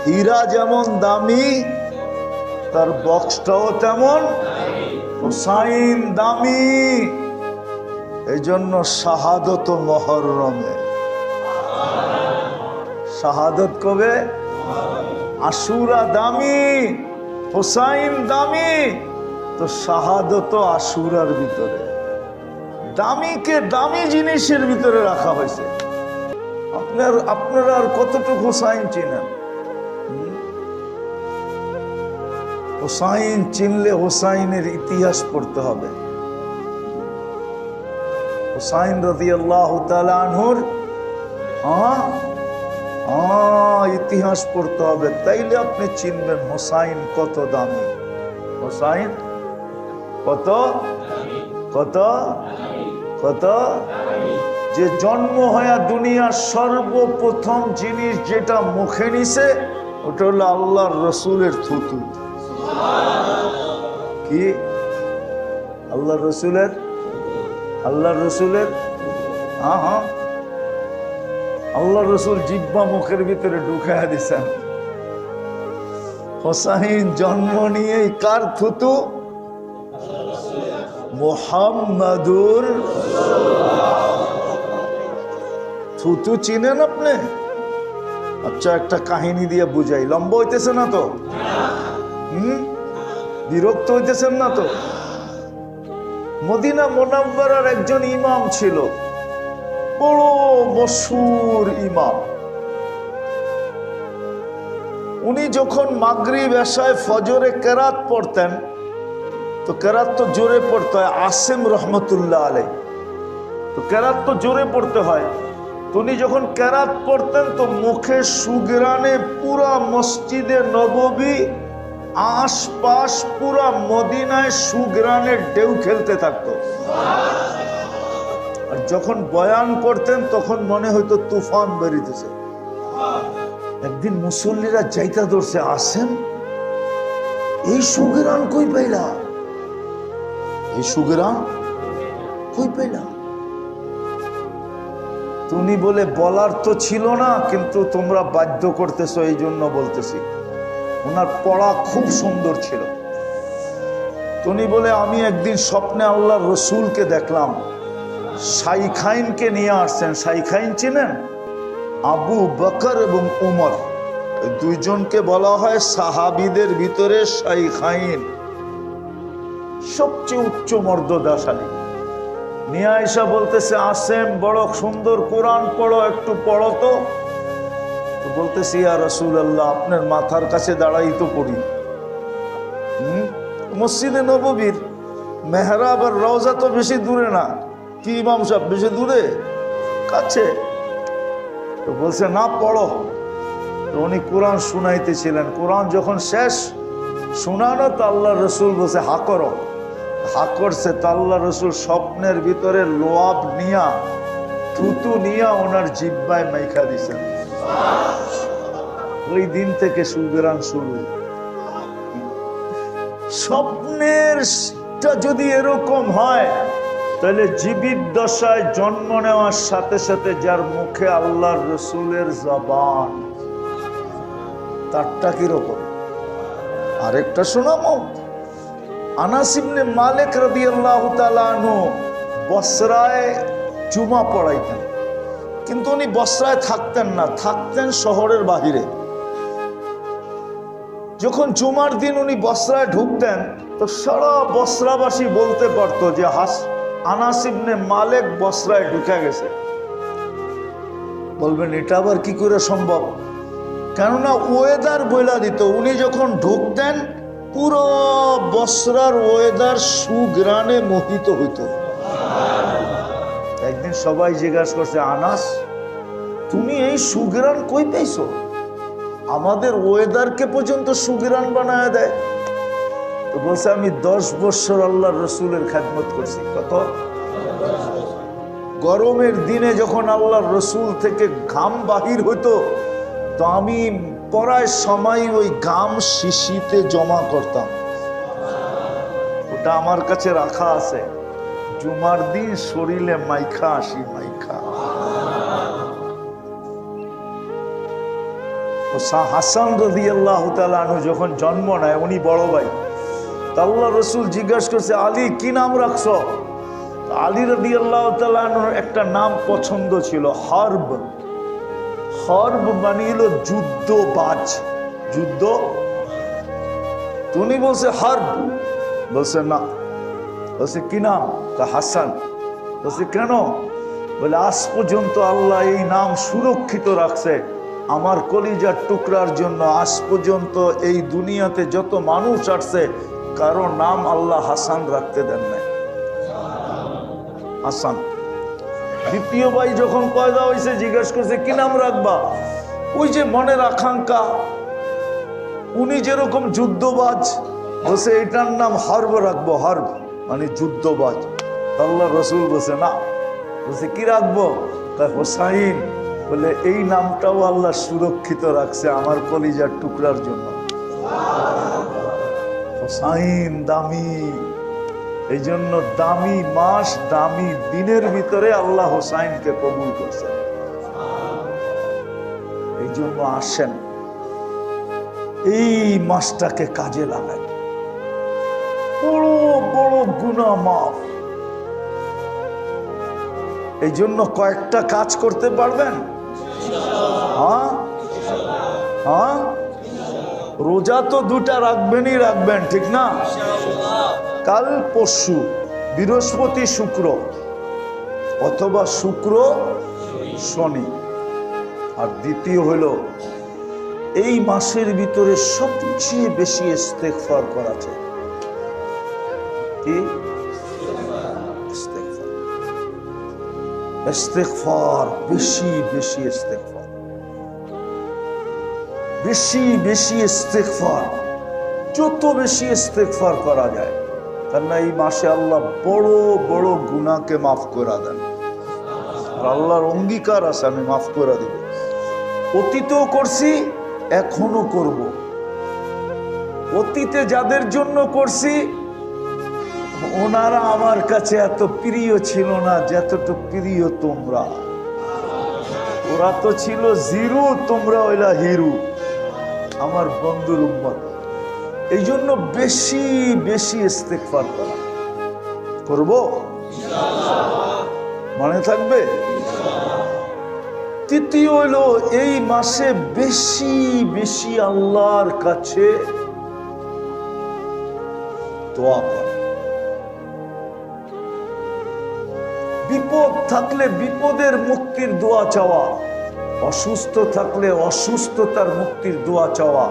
হীরা যেমন দামি তার বক্সটাও তেমন হুসাইন দামি। এই জন্য শাহাদত মুহররমে, শাহাদত কবে? আশুরা দামি, হুসাইন দামি, তো শাহাদত আশুরার ভিতরে। দামিকে দামি জিনিসের ভিতরে রাখা হয়েছে। আপনারা আর কতটুকু হুসাইন চিনেন? হুসাইন চিনলে হুসাইনের ইতিহাস পড়তে হবে। হুসাইন রাদিয়াল্লাহু তাআলা আনহুর ইতিহাস পড়তে হবে, তাইলে আপনি চিনবেন হুসাইন কত দামি। হুসাইন কত কত কত যে জন্ম হয়ে দুনিয়ার সর্বপ্রথম জিনিস যেটা মুখে নিছে ওটা হলো আল্লাহর রসুলের থুতু। কি? আল্লাহর রসুলের, আল্লাহর রসুলের আল্লাহ রসুল জিব্বা মুখের ভিতরে ঢুকাইয়া দিছেন। হোসাইন জন্ম নিয়েই কার থুতু? মুহাম্মাদুর থুতু। চিনেন আপনি? আচ্ছা, একটা কাহিনী দিয়ে বুঝাই। লম্বা হইতেছে না তো? বিরক্ত হইতেছেন না তো? মদিনা মুনাওয়ারার একজন ইমাম ছিল, বড় মশহুর ইমাম। উনি যখন মাগরিব এশায় ফজরে কেরাত পড়তেন, তো কেরাত তো জোরে পড়তে হয়, আসিম রহমতুল্লাহ আলাইহি, তো কেরাত তো জোরে পড়তে হয়। তো উনি যখন কেরাত পড়তেন তো মুখে সুগরানে পুরা মসজিদে নববী, আশপাশ পুরা মদিনায় সুগরানের ঢেউ খেলতে থাকতো। আর যখন বয়ান করতেন তখন মনে হইতো তুফান বেরিতেছে। একদিন মুসল্লিরা যাইতা ধরছে, আসেন এই সুগরান কই পাইলা? এই সুগরান কই পাইলা? তুমি বলে বলার তো ছিল না, কিন্তু তোমরা বাধ্য করতেছো এই জন্য বলতেছি। ওনার পড়া খুব সুন্দর ছিল। তুমি বলে আমি একদিন স্বপ্নে আল্লাহর রসুলকে দেখলাম, শাইখাইনকে নিয়ে আসছেন। শাইখাইন চিনেন? আবু বকর এবং উমর, দুইজনকে বলা হয় সাহাবীদের ভিতরে শাইখাইন, সবচেয়ে উচ্চ মর্যাদাশালী। নিয়ে আয়েশা বলতেছে, আসেম বড় সুন্দর কোরআন পড়ো, একটু পড়ো তো। বলতেছি, ইয়া রাসূলুল্লাহ, আপনার মাথার কাছে দাঁড়াই তো পড়ি। মসজিদে নববীর মেহরাব আর রওজা তো বেশি দূরে না। কি ইমাম সাহেব, বেশি দূরে? কাছে। তো বলছে, না পড়ো। তো উনি কোরআন শুনাইতেছিলেন। কোরআন যখন শেষ শোনানো, তো আল্লাহ রসুল বলছে, হা করো। হা করছে, তো আল্লাহ রসুল স্বপ্নের ভিতরে লোয়াব নিয়া, থুতু নিয়া ওনার জিব্বায় মাইখা দিছেন। ওই দিন থেকে সুগরান শুরু। স্বপ্নের যদি এরকম হয়, তাহলে জীবিত দশায় জন্ম নেওয়ার সাথে সাথে যার মুখে আল্লাহর রসুলের জবান, তারটা কিরকম? আরেকটা শোনাবো। আনাস ইবনে মালিক রাদিয়াল্লাহু তাআলা আনহু বসরায় জুমা পড়াইতেন, কিন্তু উনি বসরায় থাকতেন না, থাকতেন শহরের বাহিরে। যখন জুমার দিন উনি বসরায় ঢুকতেন, তো সারা বসরাবাসী বলতে পারতো যে আনাস ইবনে মালিক বসরায় ঢুকে গেছে। বলবেন, এটা আবার কি করে সম্ভব? কেননা ওয়েদার বইলা দিত। উনি যখন ঢুকতেন পুরো বসরার ওয়েদার সুগ্রানে মোহিত হইত। একদিন সবাই জিজ্ঞাসা করছে, আনাস তুমি এই সুগ্রান কই পাইছো? আমাদের ওয়েদারকে পর্যন্ত সুগ্রান বানায় দেয়। তো বলছে, আমি 10 বছর আল্লাহর রসুলের খেদমত করছি। কত? গরমের দিনে যখন আল্লাহর রসুল থেকে ঘাম বাহির হইতো, তো আমি পড়ায় সময় ওই ঘাম শিশিতে জমা করতাম। ওটা আমার কাছে রাখা আছে। জুমার দিন শরীরে মাইখা আসি, মাইখা। হাসান রাদিয়াল্লাহু তাআলা আনহু যখন জন্ম নেয়, উনি বড় ভাই, তা আল্লাহ রসুল জিজ্ঞাসা করছে, আলী কি নাম রাখছো? আলী রাদিয়াল্লাহু তাআলা আনহুর একটা নাম পছন্দ ছিল, হরব। হরব মানে হলো যুদ্ধবাজ, যুদ্ধ। উনি বলছে হরব, বলছে না। বলছে কি নাম? হাসান। বলছে কেন? বলে আজ পর্যন্ত আল্লাহ এই নাম সুরক্ষিত রাখছে আমার কলিজার টুকরার জন্য। আজ পর্যন্ত এই দুনিয়াতে যত মানুষ আসছে কারো নাম আল্লাহ হাসান রাখতে দেন নাই। হাসান। দ্বিতীয় ভাই যখন পয়দা হয়েছে জিজ্ঞাসা করছে কি নাম রাখবা? ওই যে মনের আকাঙ্ক্ষা, উনি যেরকম যুদ্ধবাজ, বলছে এটার নাম হরব রাখবো। হরব মানে যুদ্ধবাজ। আল্লাহ রসুল বলছে না। বলছে কি রাখবো? হোসাইন। বলে এই নামটাও আল্লাহ সুরক্ষিত রাখছে আমার কলিজার টুকরার জন্য। হোসাইন দামি, এই জন্য দামি মাস দামি দিনের ভিতরে আল্লাহ হোসাইনকে কবুল করছেন। এই জন্য আসেন এই মাসটাকে কাজে লাগাই, বড় বড় গুনাহ মাফ। এই জন্য কয়েকটা কাজ করতে পারবেন। হ্যাঁ হ্যাঁ, রোজা তো দুটা রাখবেনই রাখবেন, ঠিক না? কাল পরশু, বৃহস্পতি শুক্র, অথবা শুক্র শনি। আর দ্বিতীয় হলো এই মাসের ভিতরে সবচেয়ে বেশি ইস্তেগফার করা চাই। কি? ইস্তেগফার, বেশি বেশি ইস্তেগফার, বেশি বেশি ইস্তেগফার। যত বেশি ইস্তেগফার করা যায়, কারণ এই মাসে আল্লাহ বড় বড় গুনাহকে মাফ করে দেন। আল্লাহর অঙ্গীকার আছে আমি মাফ করে দিব। অতীতেও করছি, এখনো করব। অতীতে যাদের জন্য করছি ওনারা আমার কাছে এত প্রিয় ছিল না যতটুকু প্রিয় তোমরা। ওরা তো ছিল জিরো, তোমরা হইলা হিরো, আমার বন্ধুর উম্মত। এই জন্য বেশি বেশি ইস্তেগফার করা করব, মনে থাকবে। তৃতীয় হলো এই মাসে বেশি বেশি আল্লাহর কাছে দোয়া করা। বিপদ থাকলে বিপদের মুক্তির দোয়া চাওয়া, অসুস্থ থাকলে অসুস্থতার মুক্তির দোয়া চাওয়া,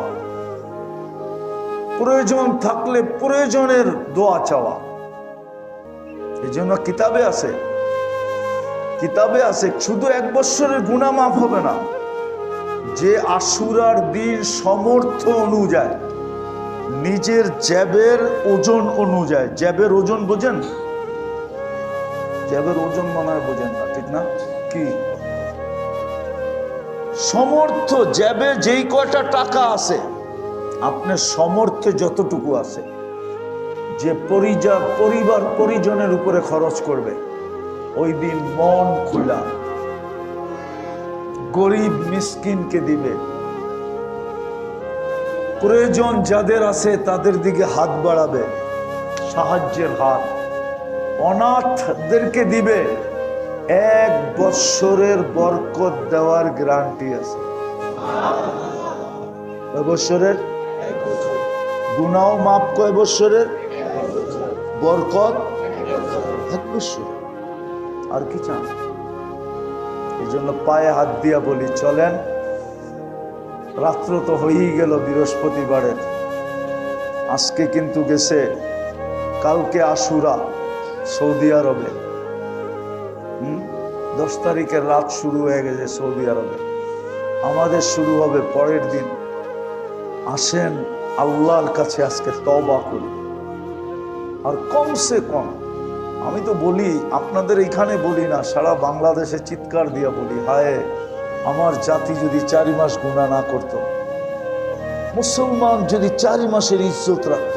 প্রয়োজন থাকলে প্রয়োজনের দোয়া চাওয়া। এই জন্য কিতাবে আছে, কিতাবে আছে শুধু 1 বছরের গুনাহ মাফ হবে না, যে আশুরার দিন সমর্থ অনুযায়ী, নিজের জ্যাবের ওজন অনুযায়ী। জ্যাবের ওজন বোঝেন? জ্যাবের ওজন মনে হয় বোঝেন না, ঠিক না? কি সমর্থ, জ্যাবে যেই কয়টা টাকা আছে, আপনার সমর্থে যতটুকু আছে, যে পরিবার পরিজনের উপরে খরচ করবে, ওই দিন মন খোলা গরিব মিসকিনকে দিবে। প্রয়োজন যাদের আছে তাদের দিকে হাত বাড়াবে, সাহায্যের হাত। অনাথদেরকে দিবে। 1 বছরের বরকত দেওয়ার গ্যারান্টি আছে। বছরের গুনাহ মাফ, কয় বছরের বরকত? 1 বছর। আর কি চান? এই জন্য পায়ে হাত দিয়া বলি, চলেন। রাত্র তো হয়েই গেল বৃহস্পতিবারের, আজকে কিন্তু গেছে, কালকে আশুরা সৌদি আরবে। 10 তারিখের রাত শুরু হয়ে গেছে সৌদি আরবে, আমাদের শুরু হবে পরের দিন। আসেন আল্লাহর কাছে আজকে তওবা করি। আর কমসে কম, আমি তো বলি, আপনাদের এখানে বলি না, সারা বাংলাদেশে চিৎকার দিয়া বলি, হায় আমার জাতি যদি 4 মাস গুনাহ না করত, মুসলমান যদি 4 মাসের ইজ্জত রাখত,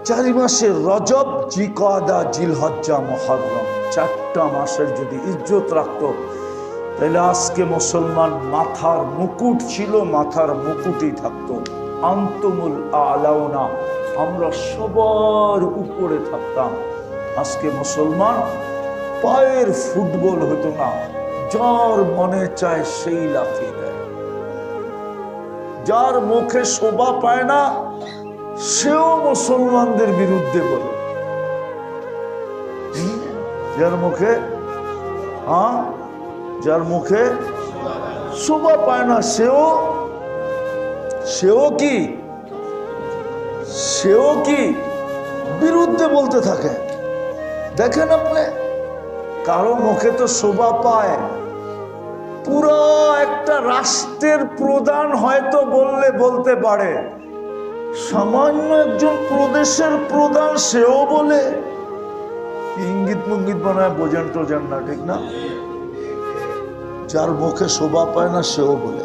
4 মাসের রজব, জিকাদা, জিলহজ্জা, মুহররম, 4টা মাসের যদি ইজ্জত রাখত, তাহলে আজকে মুসলমান মাথার মুকুট ছিল, মাথার মুকুটই থাকতো। আনতুমুল আলাউনা, আমরা সবার উপরে থাকতাম। আজকে মুসলমান পায়ের ফুটবল হতো না, যার মনে চায় সেই লাথি দেয়। যার মুখে শোভা পায় না সেও মুসলমানদের বিরুদ্ধে বলে। যার মুখে যার মুখে শোভা পায় না সেও কি বিরুদ্ধে বলতে থাকে। দেখেন আপনি, কারো মুখে তো শোভা পায়, পুরো একটা রাষ্ট্রের প্রধান হয়তো বলতে পারে, সামান্য একজন প্রদেশের প্রধান সেও বলে। ইঙ্গিত মুঙ্গিত বানায় বোঝেন টোঝেন না, ঠিক না? যার মুখে শোভা পায় না সেও বলে।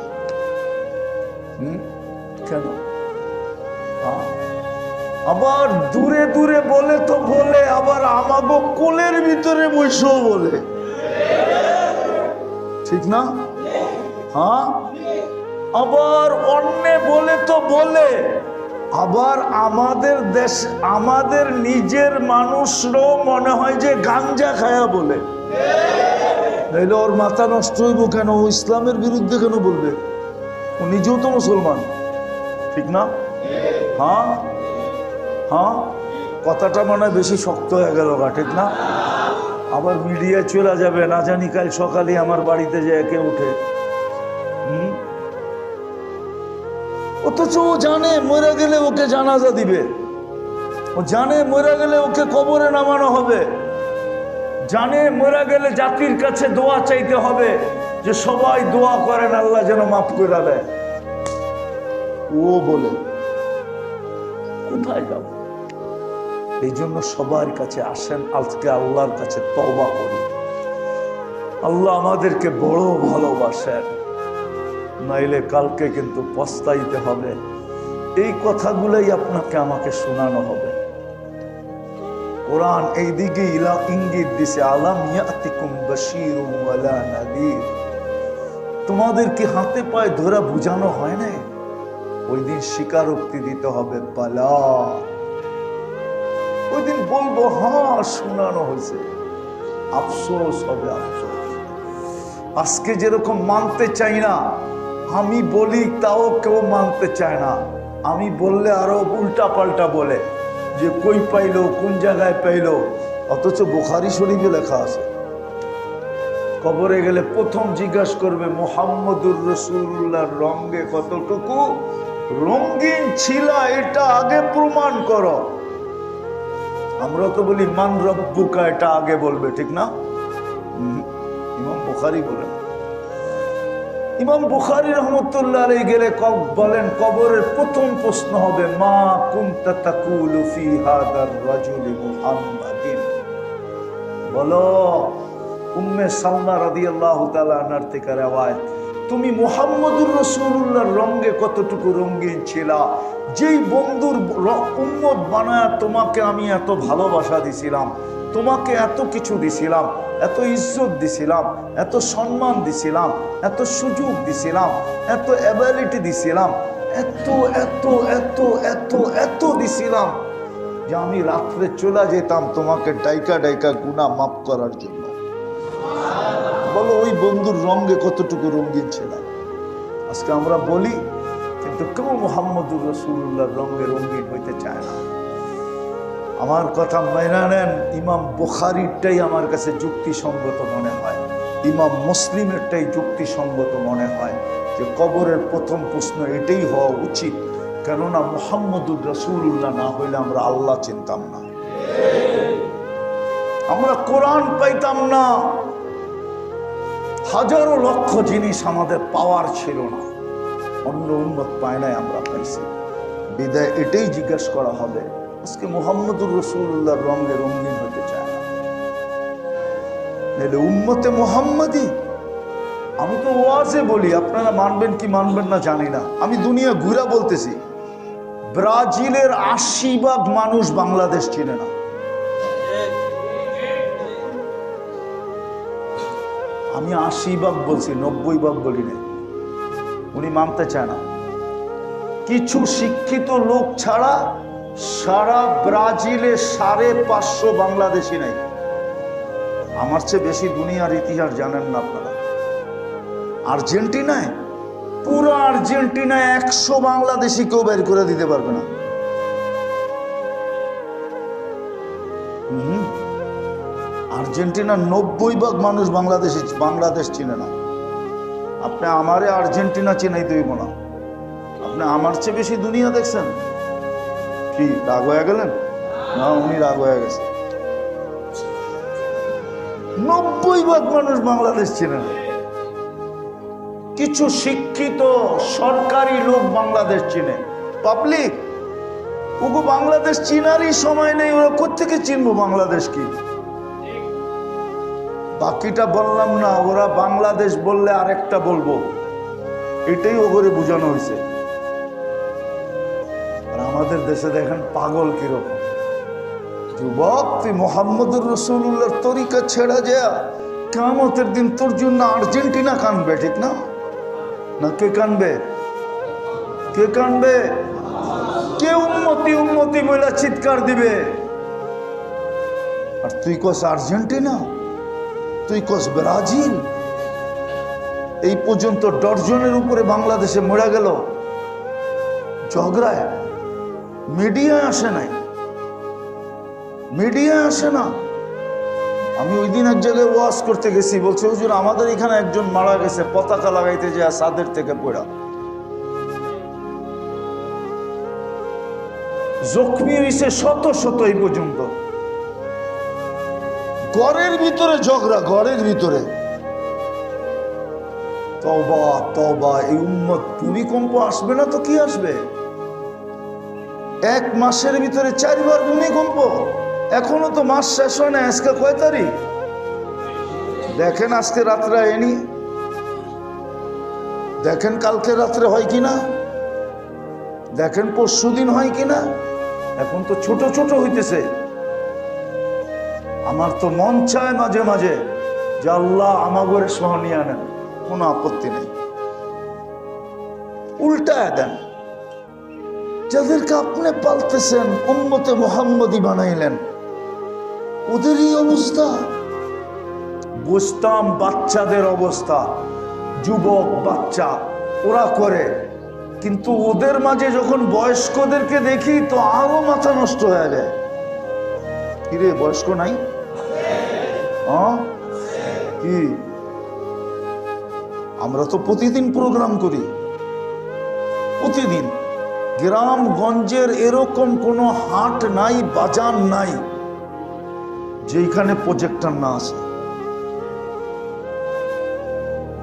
কেন? আবার দূরে দূরে বলে তো বলে, আবার আমাগো কোলের ভিতরে বসেও বলে, ঠিক না? আবার অন্যে বলে তো বলে, আবার আমাদের দেশ, আমাদের নিজের মানুষরাও মনে হয় যে গাঞ্জা খায়া বলে। নাইলে ওর মাথা নষ্ট হইব কেন? ও ইসলামের বিরুদ্ধে কেন বলবে? ও নিজেও তো মুসলমান, ঠিক না? কথাটা মনে হয় বেশি শক্ত হয়ে গেল, ঠিক না? আবার মিডিয়া চলে যাবে, না জানি কাল সকালে আমার বাড়িতে যে একে উঠে। অথচ ও জানে মরে গেলে ওকে জানাজা দিবে, ও জানে মরে গেলে ওকে কবরে নামানো হবে, জানে মরে গেলে জাতির কাছে দোয়া চাইতে হবে, যে সবাই দোয়া করেন আল্লাহ যেন মাফ করে দেয়। ও বলে কোথায় যাব? এই জন্য সবার কাছে আসেন, আজকে আল্লাহর কাছে তওবা করি। আল্লাহ আমাদেরকে বড় ভালোবাসেন, নাইলে কালকে কিন্তু পস্তাইতে হবে। এই কথাগুলোই আপনাকে আমাকে শোনানো হবে। কোরআন এই দিকে ইঙ্গিত দিছে, আলাম ইয়াতিকুম বাশীরুম ওয়ালা নাযীর। তোমাদের কি হাতে পায়ে ধরে বুঝানো হয় না? ওই দিন স্বীকারোক্তি দিতে হবে, পালা। ওই দিন বলবো হ্যাঁ শোনানো হয়েছে, আফসোস হবে, আফসোস। আজকে যেরকম মানতে চাই না, আমি বলি তাও কেউ মানতে চায় না। আমি বললে আরো উল্টা পাল্টা বলে, যে কই পাইলো, কোন জায়গায় পাইলো। অথচ বুখারী শরীফে লেখা আছে, কবরে গেলে প্রথম জিজ্ঞাসা করবে মুহাম্মদুর রাসূলুল্লাহর রঙে কতটুকু রঙিন ছিল, এটা আগে প্রমাণ করো। আমরা তো বলি মান রব্বুকা, এটা আগে বলবে, ঠিক না? ইমাম বুখারী বলেন, ইমাম বুখারী রহমতুল্লাহ আলাইহি গেলে বলেন, কবরের প্রথম প্রশ্ন হবে মা কুনতা তাকুলু ফি হাদার রাজুলি মুহাম্মাদিন। বলো, উম্মে সালমা রাদিয়াল্লাহু তাআলা আনহার থেকে রওয়ায়াত, তুমি মুহাম্মদুর রাসূলুল্লাহর রঙে কতটুকু রঙিন ছিলা? যেই বন্ধুর উম্মত বানায়া তোমাকে আমি এত ভালোবাসা দিছিলাম, তোমাকে এত কিছু দিছিলাম, এত ইজ্জত দিছিলাম, এত সম্মান দিছিলাম, এত সুযোগ দিছিলাম, এত অ্যাবিলিটি দিছিলাম, এত এত এত এত এত দিছিলাম, যে আমি রাত্রে চলে যেতাম তোমাকে ডাইকা ডাইকা গুনাহ মাফ করার জন্য। বলো, ওই বন্ধুর রঙে কতটুকু রঙিন ছিলাম? আজকে আমরা বলি, কিন্তু কেউ মুহাম্মদুর রাসূলুল্লাহর রঙে রঙিন হইতে চায় না। আমার কথা মেনে নেন, ইমাম বুখারীরটাই আমার কাছে যুক্তিসঙ্গত মনে হয়, ইমাম মুসলিমেরটাই যুক্তিসঙ্গত মনে হয়, যে কবরের প্রথম প্রশ্ন এটাই হওয়া উচিত। কেননা মুহাম্মদুর রাসূলুল্লাহ না হইলে আমরা আল্লাহ চিনতাম না, আমরা কোরআন পাইতাম না, হাজারো লক্ষ জিনিস আমাদের পাওয়ার ছিল না, অন্য উম্মত পায় নাই, আমরা পাইছি। বিদায় এটাই জিজ্ঞেস করা হবে। আজকে মুহাম্মদুর রাসূলুল্লাহর রঙে রঙিন হতে চায় না, নাহলে উম্মতে মুহাম্মাদি। আমি তো ওয়াজে বলি, আপনারা মানবেন কি মানবেন না জানি না, আমি দুনিয়া ঘুরা বলতেছি, ব্রাজিলের ৮০% মানুষ বাংলাদেশ চিনে না। আমি 80 ভাগ বলছি, 90 ভাগ বলি না। উনি মানতে চায় না। কিছু শিক্ষিত লোক ছাড়া সারা ব্রাজিলে 550 বাংলাদেশি নাই। আমার চেয়ে বেশি দুনিয়ার ইতিহাস জানেন না আপনারা। আর্জেন্টিনায়, পুরো আর্জেন্টিনায় 100 বাংলাদেশি কেউ বের করে দিতে পারবে না। আর্জেন্টিনার 90 ভাগ মানুষ বাংলাদেশ চিনে না। আপনি আমারে আর্জেন্টিনা চিনাই দেব না। আপনি আমার চেয়ে বেশি দুনিয়া দেখছেন কি? রাগ হয়ে গেলেন? না, উনি রাগ হয়ে গেছে। 90 ভাগ মানুষ বাংলাদেশ চিনে না। কিছু শিক্ষিত সরকারি লোক বাংলাদেশ চিনে, পাবলিক ওগো বাংলাদেশ চিনারই সময় নেই। ওরা কোত্থেকে চিনবো বাংলাদেশ কি? বাকিটা বললাম না, ওরা বাংলাদেশ বললে আরেকটা বলবো, এটাই ওগরে বোঝানো হয়েছে। আর আমাদের দেশে দেখেন পাগল কিরকম। যুবক, তুই মোহাম্মদুর রসুল্লাহর তরিকা ছেড়ে যায়, কিয়ামতের দিন তোর জন্য আর্জেন্টিনা কানবে, ঠিক না? না কে কানবে? কে কানবে? কে উম্মতি উম্মতি বলে চিৎকার দিবে। আর তুই কস আর্জেন্টিনা, তুই কস ব্রাজিল। এই পর্যন্ত ডজনের উপরে বাংলাদেশে মরে গেল ঝগড়ায়। মিডিয়ায় আসে নাই, মিডিয়ায় আসে না। আমি ওই দিন এক জায়গায় ওয়াজ করতে গেছি, বলছে হুজুর আমাদের এখানে একজন মারা গেছে পতাকা লাগাইতে যায় ছাদের থেকে পড়া, জখমি হয়েছে শত শত। এই পর্যন্ত ঘরের ভিতরে ঝগড়া, ঘরের ভিতরে। তওবা তওবা, এই উম্মত ভূমিকম্প আসবে না তো কি আসবে? 1 মাসের ভিতরে 4 বার ভূমিকম্প। এখনো তো মাস শেষ হয় না। আজকে কয় তারিখ দেখেন? আজকে রাত্রে এনি দেখেন, কালকে রাত্রে হয় কিনা দেখেন, পরশুদিন হয় কিনা। এখন তো ছোট ছোট হইতেছে। আমার তো মন চায় মাঝে মাঝে যে আল্লাহ আমাগরে সহনিয়ে আনেন, কোনো আপত্তি নেই, উল্টায় দেন। যাদেরকে আপনি পালতেছেন, উম্মতে মুহাম্মদী বানাইলেন, ওদেরই অবস্থা। বুঝতাম বাচ্চাদের অবস্থা, যুবক বাচ্চা ওরা করে, কিন্তু ওদের মাঝে যখন বয়স্কদেরকে দেখি তো আরো মাথা নষ্ট হয়ে যায়। কিরে বয়স্ক নাই? কি আমরা তো প্রতিদিন প্রোগ্রাম করি, প্রতিদিন। গ্রামগঞ্জের এরকম কোনো হাট নাই, বাজার নাই যেখানে প্রজেক্টর না আছে।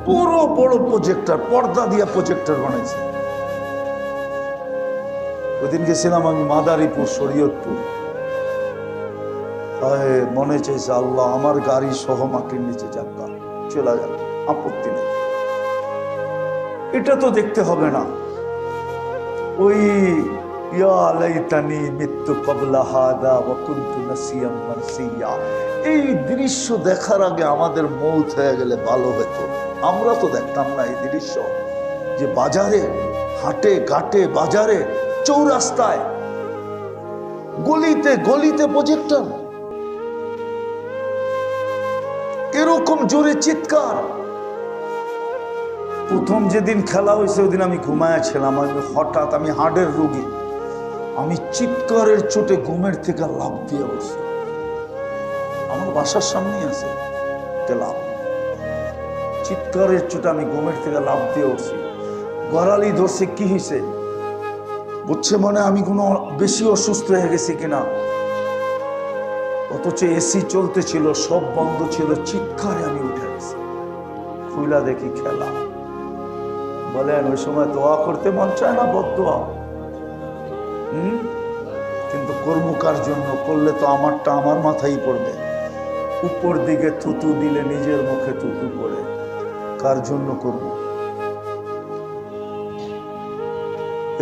পুরো বড় প্রজেক্টর, পর্দা দিয়া প্রজেক্টর বানাইছে। ওইদিন গেছিলাম আমি মাদারীপুর, শরীয়তপুর। মনে চাইছে আল্লাহ আমার গাড়ি সহ মাটির নিচে যাক, চলে গেল, আপত্তি নেই। এটা তো দেখতে হবে না। ওই ইয়া লাইতানি মিত্তু ক্বাবলা হাদা ওয়া কুনতু নাসিয়াম মানসিয়া, এই দৃশ্য দেখার আগে আমাদের মৌত হয়ে গেলে ভালো হতো। আমরা তো দেখতাম না এই দৃশ্য, যে বাজারে, হাটে ঘাটে, বাজারে, চৌরাস্তায়, গলিতে গলিতে প্রজেক্টর, এরকম জোরে চিৎকার। প্রথম যেদিন খেলা হয়েছে ওদিন আমি ঘুমায়াছিলাম। হঠাৎ, আমি হার্টের রোগী, আমি চিৎকারের চোটে ঘুমের থেকে লাফ দিয়ে বসি। আমার বাসার সামনেই আছে ক্লাব। চিৎকারের চোটে আমি ঘুমের থেকে লাফ দিয়ে উঠছি। গড়ালি ধরছে, কি হয়েছে বুঝছে মনে আমি কোনো বেশি অসুস্থ হয়ে গেছি কিনা। অথচ এসি চলতেছিল, সব বন্ধ ছিল। চিৎকারে আমি উঠে গেছি, খুইলা দেখি খেলা। বলেন ওই সময় দোয়া করতে মন চায় না? বদদোয়া। কিন্তু কর্মকার জন্য করলে তো আমারটা আমার মাথায় পড়বে। উপর দিকে থুতু দিলে নিজের মুখে থুতু পড়ে। কার জন্য করব?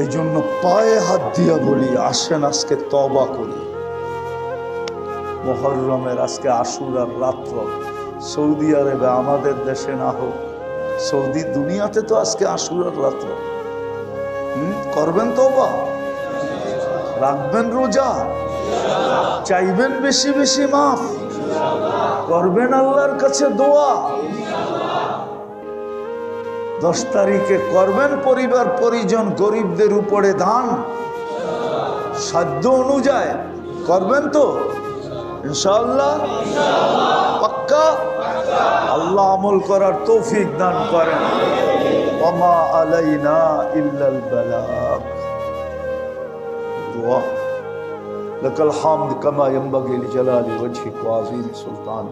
এই জন্য পায়ে হাত দিয়া বলি, আসেন আজকে তওবা করি। মুহররমের আজকে আশুরার রাত্র, সৌদি আরবে, আমাদের দেশে না হোক, সৌদি দুনিয়াতে তো আজকে আশুরার রাত্র। করবেন তওবা, রাখবেন রোজা, চাইবেন বেশি বেশি মাফ, করবেন আল্লাহর কাছে দোয়া। 10 তারিখে করবেন পরিবার পরিজন গরিবদের উপরে দান, সাধ্য অনুযায়ী করবেন তো ইনশাআল্লাহ, পাক্কা। আল্লাহ আমল করার তৌফিক দান করেন। ওমা আলাইনা ইল্লাল বালাগ। দুআ লাকাল হামদ কামা ইয়ানবাগি লিজালালি ওয়াজহিক ওয়া আযীম সুলতান।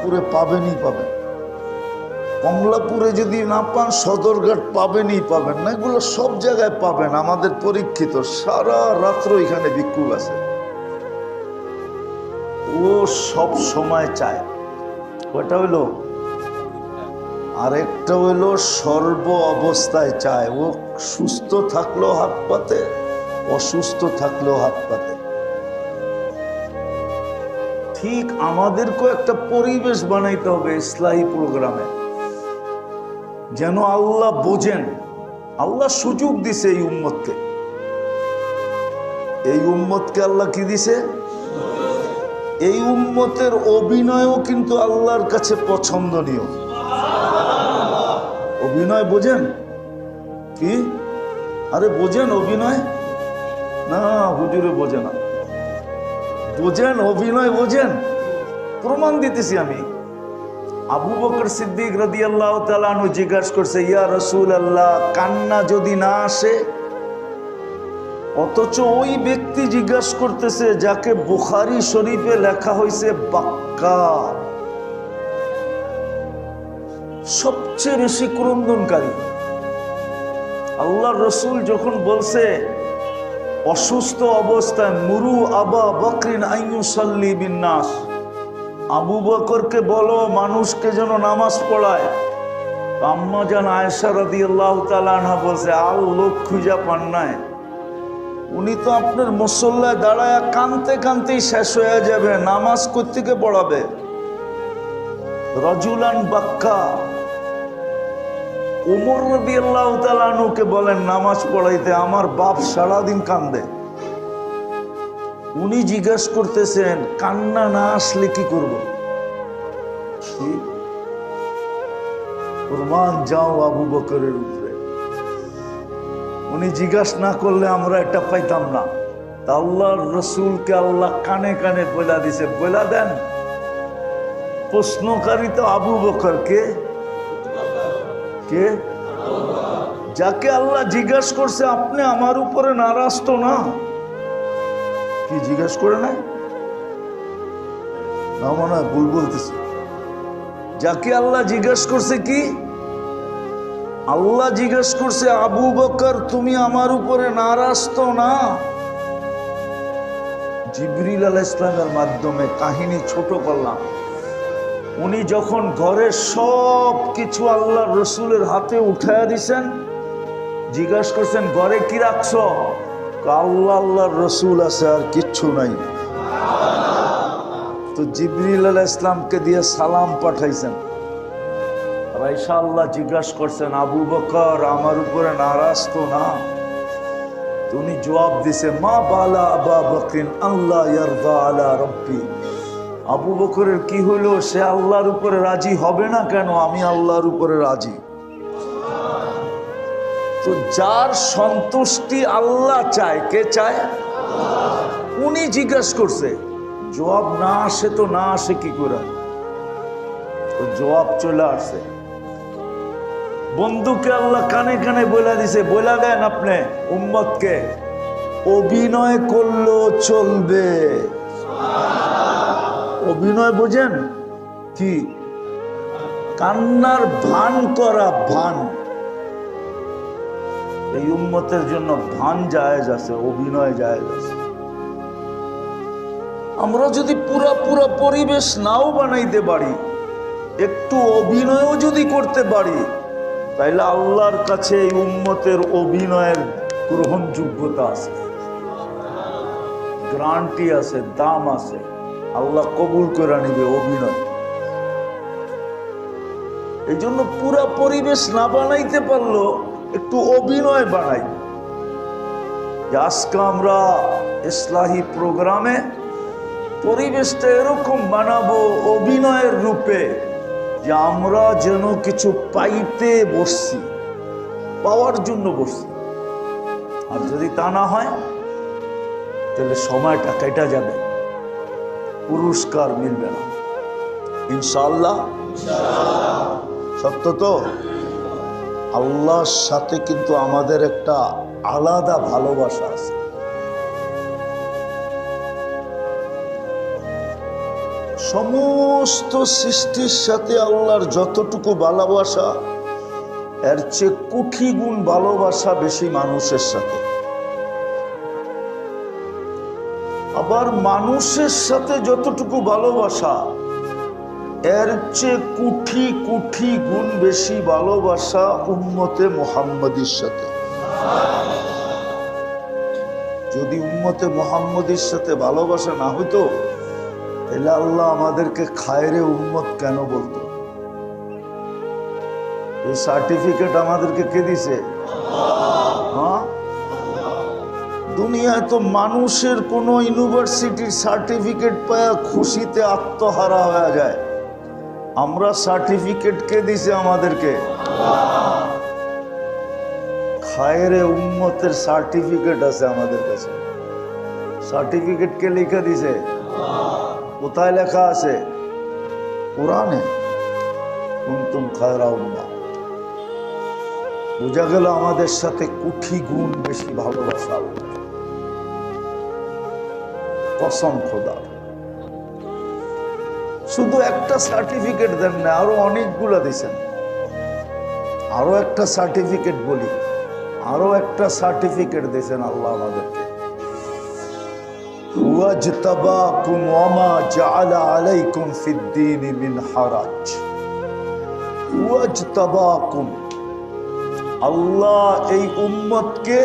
পুরে পাবেনই পাবেন, কমলাপুরে যদি না পান সদরঘাট পাবেনই পাবেন না, এগুলো সব জায়গায় পাবেন। আমাদের পরীক্ষিত সারা রাত্র এখানে ভিক্ষুক আছে, ও সব সময় চায়। কয়টা হইল? আরেকটা হইল সর্ব অবস্থায় চায়। ও সুস্থ থাকলেও হাত পাতে, অসুস্থ থাকলেও হাত পাতে। ঠিক আমাদেরকেও একটা পরিবেশ বানাইতে হবে ইসলাহি প্রোগ্রামে, যেন আল্লাহ বোঝেন। আল্লাহ সুযোগ দিছে এই উম্মতকে, এই উম্মতকে আল্লাহ কি দিছে? এই উম্মতের অভিনয়ও কিন্তু আল্লাহর কাছে পছন্দনীয়। অভিনয় বোঝেন কি? আরে বোঝেন অভিনয়? না হুজুরে বোঝে না। বোঝেন অভিনয়, বোঝেন? প্রমাণ দিতেছি আমি। আবু বকর সিদ্দিক রাদিয়াল্লাহু তাআলা আনহু জিজ্ঞাসা করছে, ইয়া রাসূলুল্লাহ, কান্না যদি না আসে? অথচ ওই ব্যক্তি জিজ্ঞাসা করতেছে যাকে বুখারী শরীফে লেখা হয়েছে বাক্কার, সবচেয়ে বেশি ক্রন্দনকারী। আল্লাহর রাসূল যখন বলছে অসুস্থ অবস্থায়, মুরু আবা বকরিন আইয়ুসাল্লি বিন নাস, আবু বকরকে বলো মানুষকে যেন নামাজ পড়ায়। আম্মা জান আয়েশা রাদিয়াল্লাহু তাআলা আনহা বলছে, আর লোক খুঁজা পান নাই, উনি তো আপনার মুসল্লায় দাঁড়ায় কানতে কানতেই শেষ হয়ে যাবে, নামাজ কোত্থেকে পড়াবে? রাজুলান বাক্কা। ওমর রাদিয়াল্লাহু তাআলা আনহুকে বলেন নামাজ পড়াইতে, আমার বাপ সারাদিন কান্দে। উনি জিজ্ঞাসা করতেছেন কান্না না আসলে কি করব? কুরবান যাও আবু বকরের উপরে। উনি জিজ্ঞাসা না করলে আমরা এটা পাইতাম না। তা আল্লাহর রাসূলকে আল্লাহ কানে কানে বলে দিছে, বলে দেন প্রশ্নকারী তো আবু বকর। কে? কে? যাকে আল্লাহ জিজ্ঞাসা করছে আপনি আমার উপরে নারাজ তো না? কি জিজ্ঞাসা করে নাই? না মনে হয় ভুল বলতেছি। যাকে আল্লাহ জিজ্ঞাসা করছে কি? আল্লাহ জিজ্ঞাসা করছে আবু বকর তুমি আমার উপরে নারাজ তো না? জিবরিল আলাইহিস সালামের মাধ্যমে কাহিনী ছোট করলাম। উনি যখন ঘরের সব কিছু আল্লাহর রাসূলের হাতে উঠায়া দিছেন, জিজ্ঞাসা করছেন ঘরে কি রাখছো? আল্লাহ আল্লাহর রাসূল আছে, আর কিচ্ছু নাই। তো জিবরিল আলাইহিস সালামকে দিয়ে সালাম পাঠাইছেন। আয়েশা আল্লাহ জিজ্ঞাসা করছেন আবু বকর আমার উপরে নারাজ তো না? উনি জবাব দিছে মা বালা আবা বকরিন আল্লাহ ইয়ারদা আলা রাব্বি। আবু বকরের কি হলো? সে আল্লাহর উপরে রাজি হবে না কেন? আমি আল্লাহর উপরে রাজি। তো যার সন্তুষ্টি আল্লাহ চায়, কে চায়? উনি জিজ্ঞাসা করছে, জবাব না আসে তো না আসে কি করে? তো জবাব চলে আসছে। বন্ধুকে আল্লাহ কানে কানে বলে দিছে, বলে দেন আপনি উম্মতকে অভিনয় করলেও চলবে। অভিনয় বোঝেন কি? কান্নার ভান করা, ভান। এই উম্মতের জন্য ভান জায়েজ আছে, অভিনয় জায়েজ আছে। আমরা যদি পুরা পরিবেশ নাও বানাইতে পারি, একটু অভিনয়ও যদি করতে পারি, তাইলে আল্লাহর কাছে এই উম্মতের অভিনয়ের গ্রহণযোগ্যতা আছে, গ্যারান্টি আছে, দাম আছে, আল্লাহ কবুল করে নিবে অভিনয়। এই জন্য পুরা পরিবেশ না বানাইতে পারলো একটু অভিনয় বানাই। আজকে আমরা ইসলাহি প্রোগ্রামে পরিবেশটা এরকম বানাবো অভিনয়ের রূপে যে আমরা যেন কিছু পাইতে বসছি, পাওয়ার জন্য বসছি। আর যদি তা না হয় তাহলে সময়টা কেটে যাবে, পুরস্কার মিলবে না। ইনশাআল্লাহ সত্য তো। আল্লাহর সাথে কিন্তু আমাদের একটা আলাদা ভালোবাসা আছে। সমস্ত সৃষ্টির সাথে আল্লাহর যতটুকু ভালোবাসা, এর চেয়ে কোটি গুণ ভালোবাসা বেশি মানুষের সাথে। আবার মানুষের সাথে যতটুকু ভালোবাসা, এর চেয়ে কোটি কোটি গুণ বেশি ভালোবাসা উম্মতে মুহাম্মদীর সাথে। যদি উম্মতে মুহাম্মদীর সাথে ভালোবাসা না হইতো, তাহলে আল্লাহ আমাদেরকে খায়রে উম্মত কেন বলতো? এই সার্টিফিকেট আমাদেরকে কে দিছে? হ্যাঁ, দুনিয়ায় তো মানুষের কোন ইউনিভার্সিটির সার্টিফিকেট পায় খুশিতে আত্মহারা হয়ে যায়। আমরা সার্টিফিকেট কে দিছে আমাদেরকে? খায়রে উম্মতের সার্টিফিকেট আছে আমাদের কাছে। সার্টিফিকেট কে লিখে দিছে? কোথায় লেখা আছে? কোরআনে, কুনতুম খায়রা উম্মাহ। বোঝা গেল আমাদের সাথে কোটি গুণ বেশি ভালোবাসা। কসম খোদা, শুধু একটা সার্টিফিকেট দেন না, আরো অনেকগুলো দিয়েছেন। আরো একটা সার্টিফিকেট বলি, আরো একটা সার্টিফিকেট দিয়েছেন আল্লাহ আমাদেরকে। ওয়াজতাবাকুম ওয়ামা জাআলা আলাইকুম ফিদ-দীনি মিন হারাজ। ওয়াজতাবাকুম, আল্লাহ এই উম্মতকে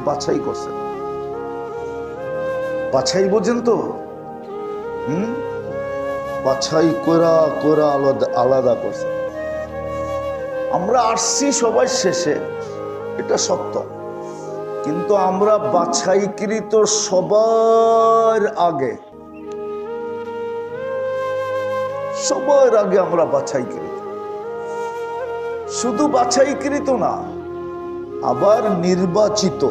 বাছাই করছেন। বাছাই বোঝেন তো? বাছাই করা আলাদা করছেন। আমরা আসছি সবাই শেষে, এটা সত্য, কিন্তু আমরা বাছাইকৃত সবার আগে, সবার আগে আমরা বাছাইকৃত। শুধু বাছাইকৃত না, আবার নির্বাচিত।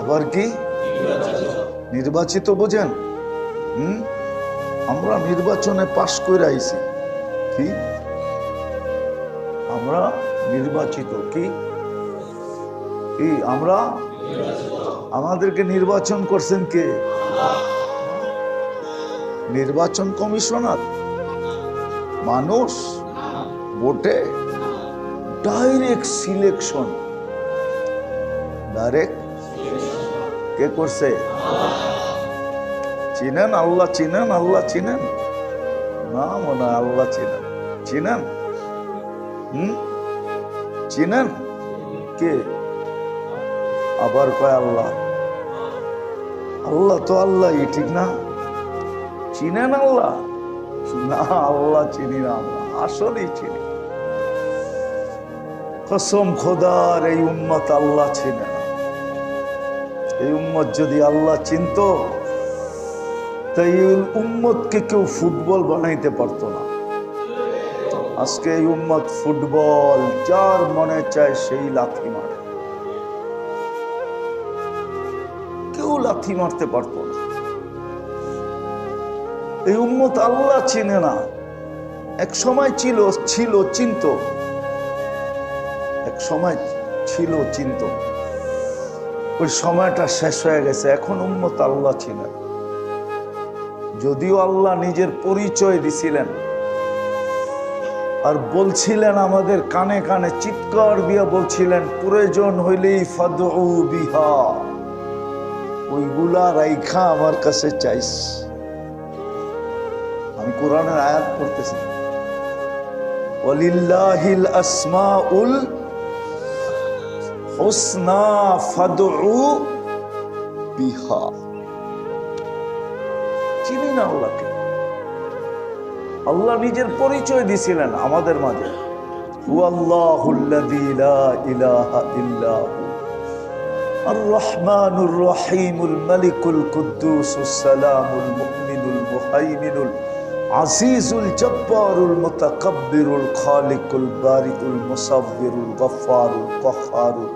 আবার কি? নির্বাচিত বোঝেন? আমরা নির্বাচনে পাশ করে আইছি। কি? আমরা নির্বাচিত। কি? আমরা, আমাদেরকে নির্বাচন করছেন কে? নির্বাচন কমিশনার, মানুষ, ভোটে ডাইরেক্ট সিলেকশন। ডাইরেক্ট কে করছে? চিনেন আল্লাহ? চিনেন আল্লাহ? চিনেন না? মনে হয় আল্লাহ চিনেন। চিনেন? চিনেন কে? আবার কয় আল্লাহ। আল্লাহ তো আল্লাহই, ঠিক না? চিনেন আল্লাহ? না, আল্লাহ চিনি না, আমরা আসলেই চিনি। কসম খোদার, এই উম্মত আল্লাহ চিনে না। এই উম্মত যদি আল্লাহ চিনত, তাই এই উম্মতকে কেউ ফুটবল বানাইতে পারতো না। আজকে এই উম্মত ফুটবল, যার মনে চায় সেই লাথি মারে। কেউ লাথি মারতে পারতো না। এই উম্মত আল্লাহ চিনে না, এক সময় ছিল চিন্ত, এক সময় ছিল চিন্ত, ওই সময়টা শেষ হয়ে গেছে। এখন উম্মত আল্লাহ ছিলেন, যদিও আল্লাহ নিজের পরিচয় দিছিলেন আর বলছিলেন, আমাদের কানে কানে চিৎকার দিয়া বলছিলেন, প্রয়োজন হইলেই ফাদউ বিহা, ওইগুলা রাইখা আমার কাছে চাইস। আমি কোরআনের আয়াত পড়তেছি, ওয়ালিল্লাহিল আসমাউল হুসনা ফাদউ বিহা। চিনি না আল্লাহকে, আল্লাহ নিজের পরিচয় দিছিলেন আমাদের মাঝে, হুয়াল্লাহুল্লাযী লা ইলাহা ইল্লা হু আর রহমানুর রহিমুল মালিকুল কুদ্দুসুস সালামুল মুমিনুল মুহাইমিনুল আজিজুল জব্বারুল মুতাকাব্বিরুল খালিকুল বারিউল মুসাব্বিরুল গফফারুল কহ্হারুল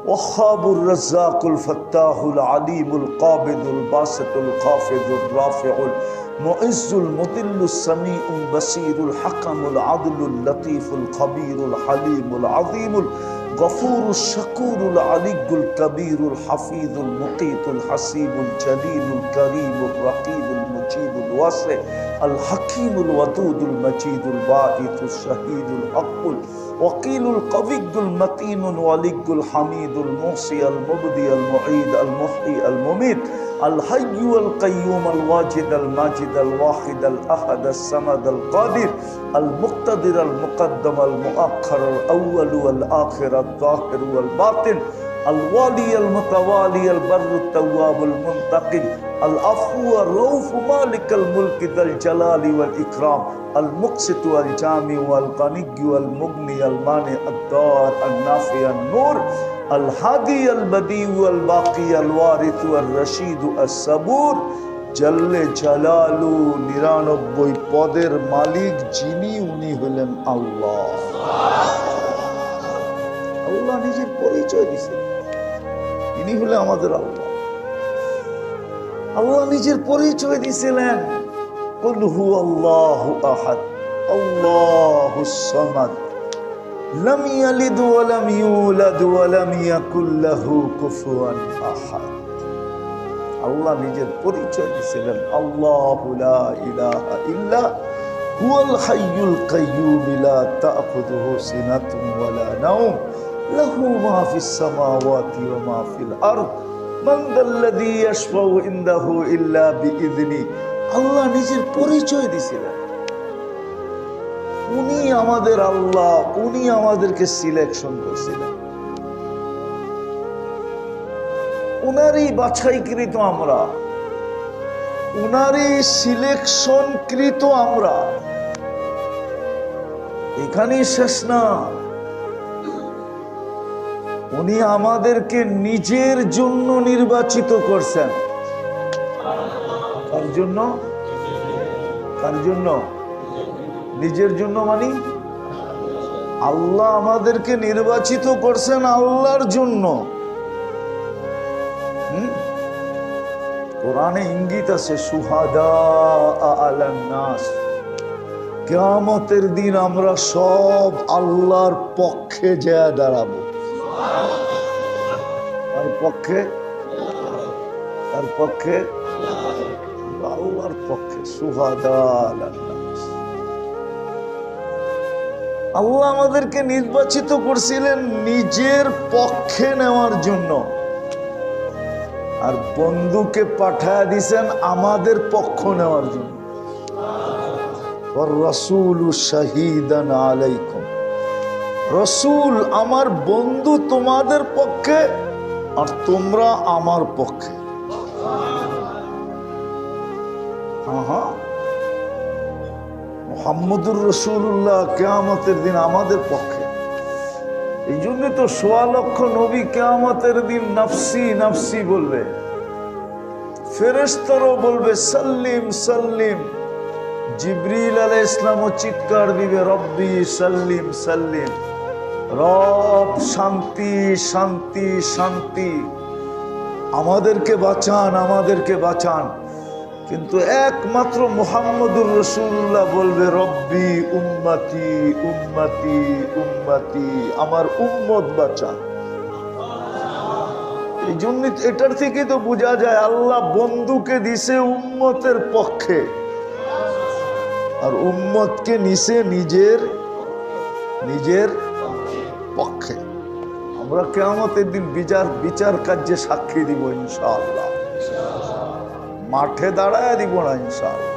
ওয়াহ্হাবুর রাজ্জাকুল ফাত্তাহুল আলিমুল কাবিদুল বাসিতুল খাফিদুর রাফিউল মুইজ্জুল মুদিল্লুস সামিউল বাসীরুল হাকামুল আদলুল লতীফুল খবীরুল হালিমুল আযীমুল গফুরুশ শাকুরুল আলিয়্যুল কবীরুল হাফিজুল মুকীতুল হাসিবুল জলিলুল করিমুর রকিবুল মুজিবুল ওয়াসি আল হাকিমুল ওয়াদুদুল মজিদুল বাঈতুশ শাহীদুল হকুল ওয়াকিলুল কবিয়্যুল মতিনুল ওয়ালিয়্যুল হামিদুল মুহসি আল মুবদি আল মুঈদ আল মুহয়ি আল মুমীত আল হাইয়্যু আল কাইয়্যুম আল ওয়াজিদ আল মাজিদ আল ওয়াহিদ আল আহাদ আস সামাদ আল কাদির আল মুক্তাদির আল মুকদ্দম আল মুআখ্খার আল আউয়াল ওয়াল আখির আল যাহির ওয়াল বাতিন আল ওয়ালি আল মুতাওয়ালি আল বাররু তাওয়াব আল মুনতাকিম আল আফু আর রউফ মালিক আল মুলক যাল জালালি ওয়াল ইকরাম আল মুকসিত ওয়াল জামি ওয়াল গানি ওয়াল মুগনি আল মানি আদ দার আল নাফি আন নূর আল হাদি আল বদি ওয়াল বাকি আল ওয়ারিস ওয়াল রশিদ আস সাবুর জাল্লে জালালু 99 পদের মালিক যিনি, উনি হলেন আল্লাহ। আল্লাহ নিজের পরিচয় দিয়েছেন, ইনি হলেন আমাদের আল্লাহ। আল্লাহ নিজের পরিচয় দিয়েছিলেন, কুল হুয়াল্লাহু আহাদ আল্লাহুস সামাদ লাম ইয়ালিদ ওয়া লাম ইউলাদ ওয়া লাম ইয়াকুল লাহু কুফুয়ান আহাদ। আল্লাহ নিজের পরিচয় দিয়েছিলেন, আল্লাহু লা ইলাহা ইল্লা হুয়াল হাইয়ুল কাইয়্যুম লা তা'খুযুহু সিনাতুন ওয়া লা নাওম লাহু মা ফিস সামাওয়াতি ওয়া মা ফিল আরদ মান যাল্লাযী ইয়াশফাউ ইনদাহু ইল্লা বিইযনি। আল্লাহ নিজের পরিচয় দিয়েছিলেন, উনি আমাদের আল্লাহ, উনি আমাদেরকে সিলেকশন করেছিলেন, উনারই বাছাইকৃত আমরা, উনারই সিলেকশন কৃত আমরা। এখানেই শেষ না, উনি আমাদেরকে নিজের জন্য নির্বাচিত করছেন। কার জন্য? কার জন্য? নিজের জন্য। মানে আল্লাহ আমাদেরকে নির্বাচিত করছেন আল্লাহর জন্য। কোরআনে ইঙ্গিত আছে, সুহাদা আলান নাস, কিয়ামতের দিন আমরা সব আল্লাহর পক্ষে যা দাঁড়াবো। তার পক্ষে, তার পক্ষে, আল্লাহর পক্ষে, সুহাদা আলান নাস। আল্লাহ আমাদেরকে নির্বাচিত করছিলেন নিজের পক্ষে নেওয়ার জন্য, আর বন্ধুকে পাঠায় দিয়েছেন আমাদের পক্ষ নেওয়ার জন্য। রাসূলু শাহীদান আলাইকুম, রাসূল আমার বন্ধু তোমাদের পক্ষে আর তোমরা আমার পক্ষে। মুহাম্মদুর রাসূলুল্লাহ কিয়ামতের দিন আমাদের পক্ষে। এই জন্য তো ১.৫ লক্ষ নবী কিয়ামতের দিন নাফসি নাফসি বলবে, ফেরেশতারাও বলবে সাল্লিম সাল্লিম, জিবরিল আলাইহিস সালামও চিৎকার দিবে রব্বি সাল্লিম সাল্লিম, রব শান্তি শান্তি শান্তি, আমাদেরকে বাঁচান আমাদেরকে বাঁচান। কিন্তু একমাত্র মুহাম্মদুর রাসূলুল্লাহ বলবে রব্বি উম্মতি উম্মতি উম্মতি, আমার উম্মত বাঁচা। এই জন্য এটার থেকে তো বোঝা যায় আল্লাহ বন্ধুকে দিছে উম্মতের পক্ষে আর উম্মতকে নিছে নিজের নিজের পক্ষে। আমরা কিয়ামতের দিন বিচার কার্যে সাক্ষী দিব ইনশাআল্লাহ, মাঠে দাঁড়ায় দিব না ইনশাআল্লাহ।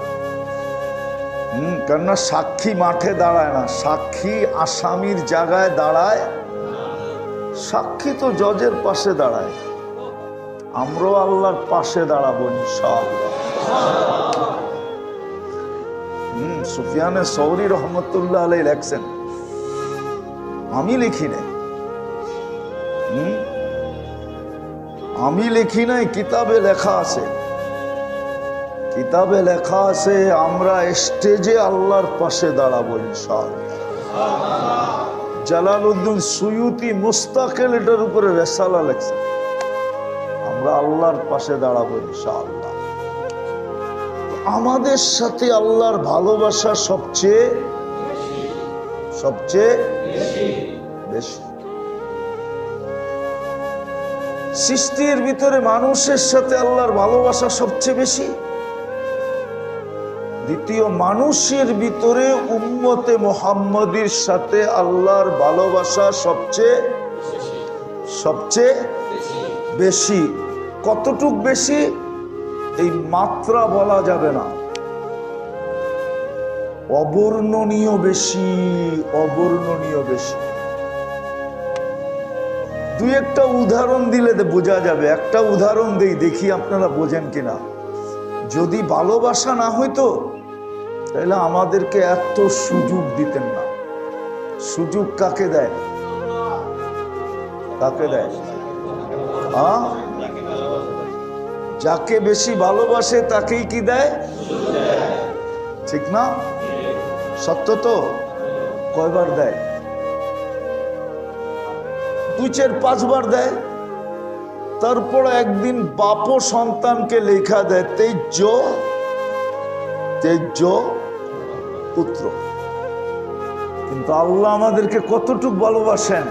কেননা সাক্ষী মাঠে দাঁড়ায় না, সাক্ষী আসামির জায়গায় দাঁড়ায়, সাক্ষী তো জজের পাশে দাঁড়ায়। আমরাও আল্লাহর পাশে দাঁড়াবো ইনশাআল্লাহ। সুফিয়ানে সৌরি রহমতুল্লাহ আলাইহি লেখছেন, আমি লিখি নাই, আমি লিখি নাই, কিতাবে লেখা আছে, কিতাবে লেখা আছে আমরা স্টেজে আল্লাহর পাশে দাঁড়াবো ইনশাআল্লাহ। জালালউদ্দিন সুয়ুতি মুস্তাকিল এটার উপরে রিসালা লেখছেন, আমরা আল্লাহর পাশে দাঁড়াবো ইনশাআল্লাহ। আমাদের সাথে আল্লাহর ভালোবাসা সবচেয়ে বেশি। সৃষ্টির ভিতরে মানুষের সাথে আল্লাহর ভালোবাসা সবচেয়ে বেশি। দ্বিতীয়, মানুষের ভিতরে উম্মতে মুহাম্মদীর সাথে আল্লাহর ভালোবাসা সবচেয়ে বেশি। কতটুক বেশি এই মাত্রা বলা যাবে না, অবর্ণনীয় বেশি, অবর্ণনীয় বেশি। দুই একটা উদাহরণ দিলে বোঝা যাবে। একটা উদাহরণ দেই, দেখি আপনারা বোঝেন কিনা। যদি ভালোবাসা না হইতো তাহলে আমাদেরকে এত সুযোগ দিতেন না। সুযোগ কাকে দেয়? কাকে দেয়? যাকে বেশি ভালোবাসে তাকেই কি দেয়? ঠিক না? সত্য তো? কয়বার দেয়? 2, 4, 5 বার দেয়। তারপর একদিন বাপও সন্তানকে লেখা দেয় তেজ্য পুত্র। কিন্তু আল্লাহ আমাদেরকে কতটুকু ভালোবাসেন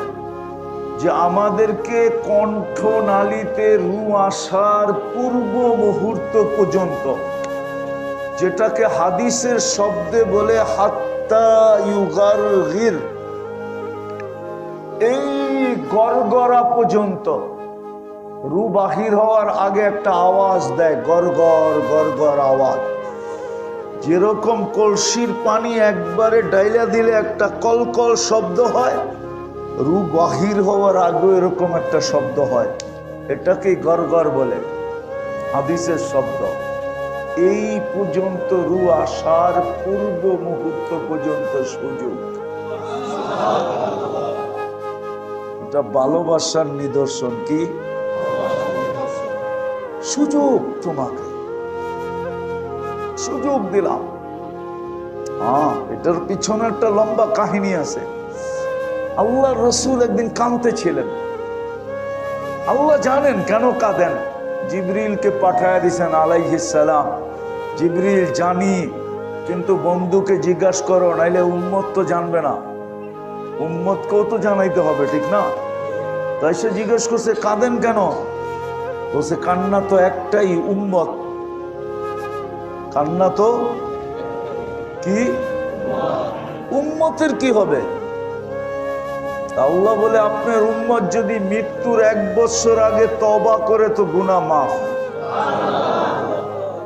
যে আমাদেরকে কণ্ঠনালীতে রূহ আসার পূর্ব মুহূর্ত পর্যন্ত, যেটাকে হাদিসের শব্দে বলে হাত্তা ইউগারগির, এই গড়গড়া পর্যন্ত, রূহ বাহির হওয়ার আগে একটা আওয়াজ দেয়, গড়গড় গড়গড় আওয়াজ। যেরকম কলসির পানি একবারে ডাইলা দিলে একটা কলকল শব্দ হয়, রূহ বাহির হওয়ার আগে এরকম একটা শব্দ হয়, এটাকে গড়গড় বলে, হাদিসের শব্দ। এই পর্যন্ত রূহ আসার পূর্ব মুহূর্ত পর্যন্ত সুযোগ। এটা ভালোবাসার নিদর্শন। কি সুযোগ? তোমাকে সুযোগ দিলাম। এটার পিছনে একটা লম্বা কাহিনী আছে। আল্লাহর রাসূল একদিন কাঁদতেছিলেন। আল্লাহ জানেন কেন কাঁদেন। জিবরিলকে পাঠায় দিয়েছেন আলাইহিস সালাম। জিবরিল জানি, কিন্তু বন্ধুকে জিজ্ঞাসা করো, নাইলে উম্মত তো জানবে না, উম্মতকেও তো জানাইতে হবে, ঠিক না? তাই সে জিজ্ঞেস করছে কাঁদেন কেন? বলছে কান্না তো একটাই, উম্মত। কান্না তো কি? উম্মতের কি হবে? আল্লাহ বলে আপনার উম্মত যদি মৃত্যুর 1 বছর আগে তওবা করে তো গুনাহ মাফ।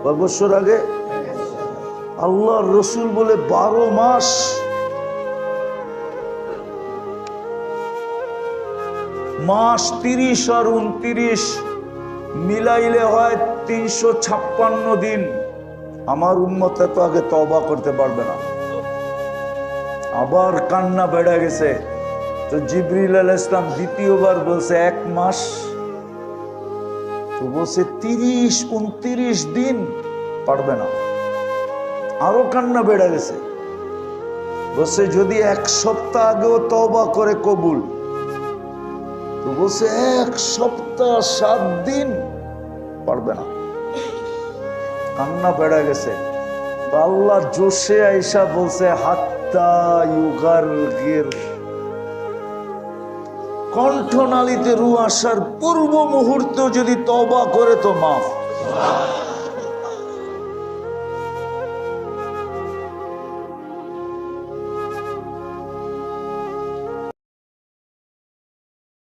1 বছর আগে? আল্লাহর রাসূল বলে 12 মাস। মাস 30 আর 29 মিলাইলে হয় 356 দিন। আমার উম্মত এত আগে তওবা করতে পারবে না। আবার কান্না বেড়ে গেছে। তো জিবরিল আলাইহিস সালাম দ্বিতীয়বার বলছে 1 মাস। তো বলছে 30-29 দিন পারবে না। আরো কান্না বেড়ে গেছে। বলছে যদি 1 সপ্তাহ আগেও তওবা করে কবুল। তো বলছে 1 সপ্তাহ 7 দিন পারবে না। কান্না বেড়ে গেছে। আল্লাহ জোশে আইসা বলছে হাত্তা ইউগারগির, কণ্ঠনালীতে রু আসার পূর্ব মুহূর্ত যদি তওবা করে তো মাফ।